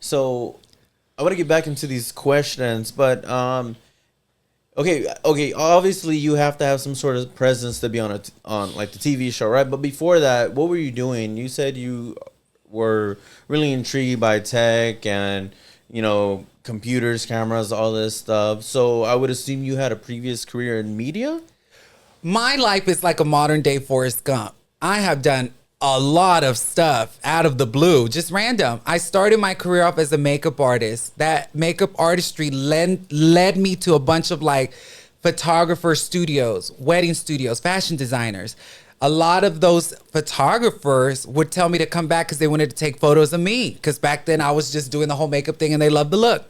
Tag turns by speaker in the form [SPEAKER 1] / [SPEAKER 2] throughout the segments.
[SPEAKER 1] So I want to get back into these questions, but okay. Obviously, you have to have some sort of presence to be on like the TV show, right? But before that, what were you doing? You said you were really intrigued by tech and computers, cameras, all this stuff. So I would assume you had a previous career in media.
[SPEAKER 2] My life is like a modern day Forrest Gump. I have done a lot of stuff out of the blue, just random. I started my career off as a makeup artist. That makeup artistry led me to a bunch of like photographer studios, wedding studios, fashion designers. A lot of those photographers would tell me to come back because they wanted to take photos of me. Because back then I was just doing the whole makeup thing and they loved the look.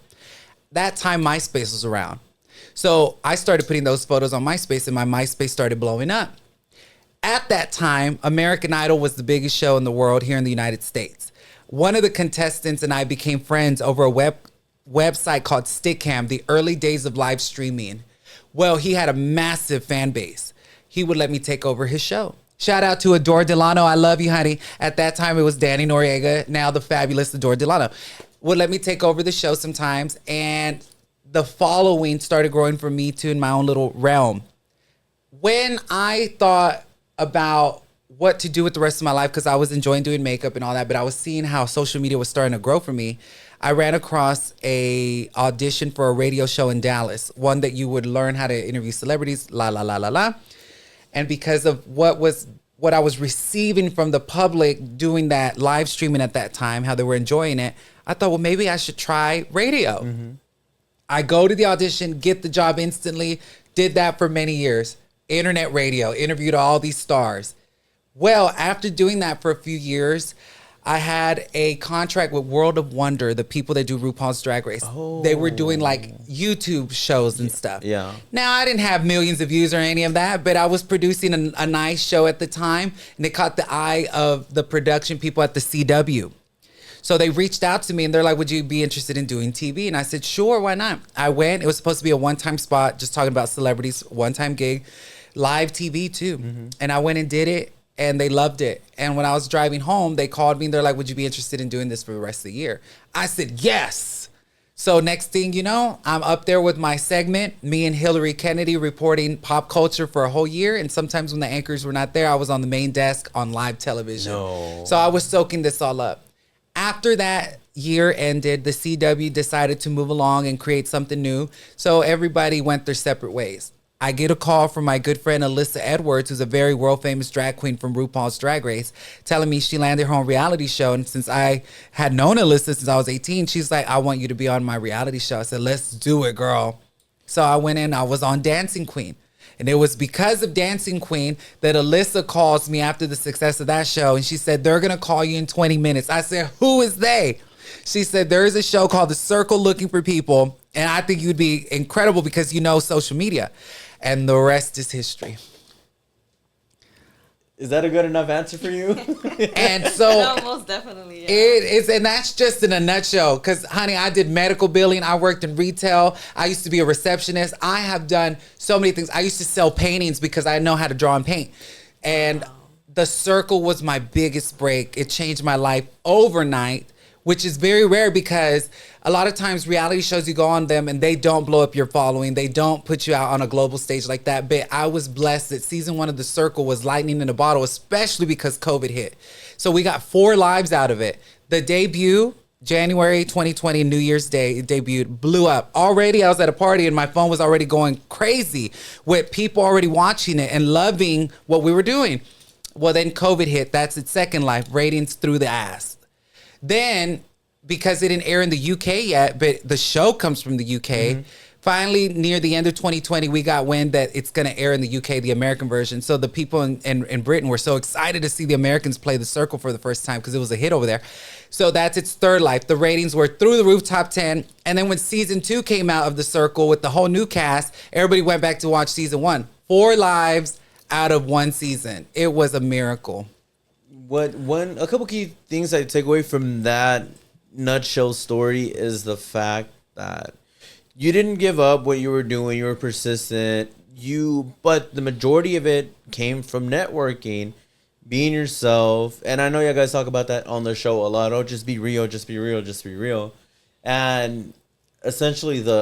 [SPEAKER 2] That time MySpace was around. So I started putting those photos on MySpace and my MySpace started blowing up. At that time, American Idol was the biggest show in the world here in the United States. One of the contestants and I became friends over a website called Stickam, the early days of live streaming. Well, he had a massive fan base. He would let me take over his show. Shout out to Adore Delano. I love you, honey. At that time, it was Danny Noriega. Now the fabulous Adore Delano would let me take over the show sometimes. And the following started growing for me too in my own little realm. When I thought about what to do with the rest of my life, because I was enjoying doing makeup and all that, but I was seeing how social media was starting to grow for me, I ran across a audition for a radio show in Dallas, one that you would learn how to interview celebrities, la, la, la, la, la. And because of what I was receiving from the public doing that live streaming at that time, how they were enjoying it, I thought, well, maybe I should try radio. Mm-hmm. I go to the audition, get the job instantly, did that for many years. Internet radio, interviewed all these stars. Well, after doing that for a few years, I had a contract with World of Wonder, the people that do RuPaul's Drag Race. Oh. They were doing like YouTube shows and stuff. Yeah. Now, I didn't have millions of views or any of that, but I was producing a nice show at the time, and it caught the eye of the production people at the CW. So they reached out to me and they're like, would you be interested in doing TV? And I said, sure, why not? I went. It was supposed to be a one-time spot, just talking about celebrities, one-time gig, live TV too. Mm-hmm. And I went and did it and they loved it. And when I was driving home, they called me and they're like, would you be interested in doing this for the rest of the year? I said, yes. So next thing you know, I'm up there with my segment, me and Hillary Kennedy reporting pop culture for a whole year. And sometimes when the anchors were not there, I was on the main desk on live television. No. So I was soaking this all up. After that year ended, the CW decided to move along and create something new. So everybody went their separate ways. I get a call from my good friend Alyssa Edwards, who's a very world-famous drag queen from RuPaul's Drag Race, telling me she landed her own reality show. And since I had known Alyssa since I was 18, she's like, I want you to be on my reality show. I said, let's do it, girl. So I went in, I was on Dancing Queen. And it was because of Dancing Queen that Alyssa calls me after the success of that show. And she said, they're going to call you in 20 minutes. I said, who is they? She said, there is a show called The Circle Looking for People. And I think you'd be incredible because you know social media. And the rest is history.
[SPEAKER 1] Is that a good enough answer for you?
[SPEAKER 2] And so
[SPEAKER 3] no, most definitely. Yeah.
[SPEAKER 2] It is, and that's just in a nutshell. Because, honey, I did medical billing. I worked in retail. I used to be a receptionist. I have done so many things. I used to sell paintings because I know how to draw and paint. And The Circle was my biggest break. It changed my life overnight, which is very rare because a lot of times reality shows, you go on them and they don't blow up your following. They don't put you out on a global stage like that. But I was blessed that season 1 of The Circle was lightning in a bottle, especially because COVID hit. So we got 4 lives out of it. The debut, January 2020, New Year's Day, it debuted, blew up. Already I was at a party and my phone was already going crazy with people already watching it and loving what we were doing. Well, then COVID hit. That's its second life. Ratings through the ass. Then, because it didn't air in the UK yet, but the show comes from the UK, finally, near the end of 2020, we got wind that it's going to air in the UK, the American version. So the people in Britain were so excited to see the Americans play The Circle for the first time because it was a hit over there. So that's its third life. The ratings were through the roof, top 10. And then when season 2 came out of The Circle with the whole new cast, everybody went back to watch season 1. 4 lives out of 1 season. It was a miracle.
[SPEAKER 1] A couple key things I take away from that nutshell story is the fact that you didn't give up what you were doing. You were persistent. But the majority of it came from networking, being yourself. And I know you guys talk about that on the show a lot. Oh, just be real, just be real, just be real. and essentially the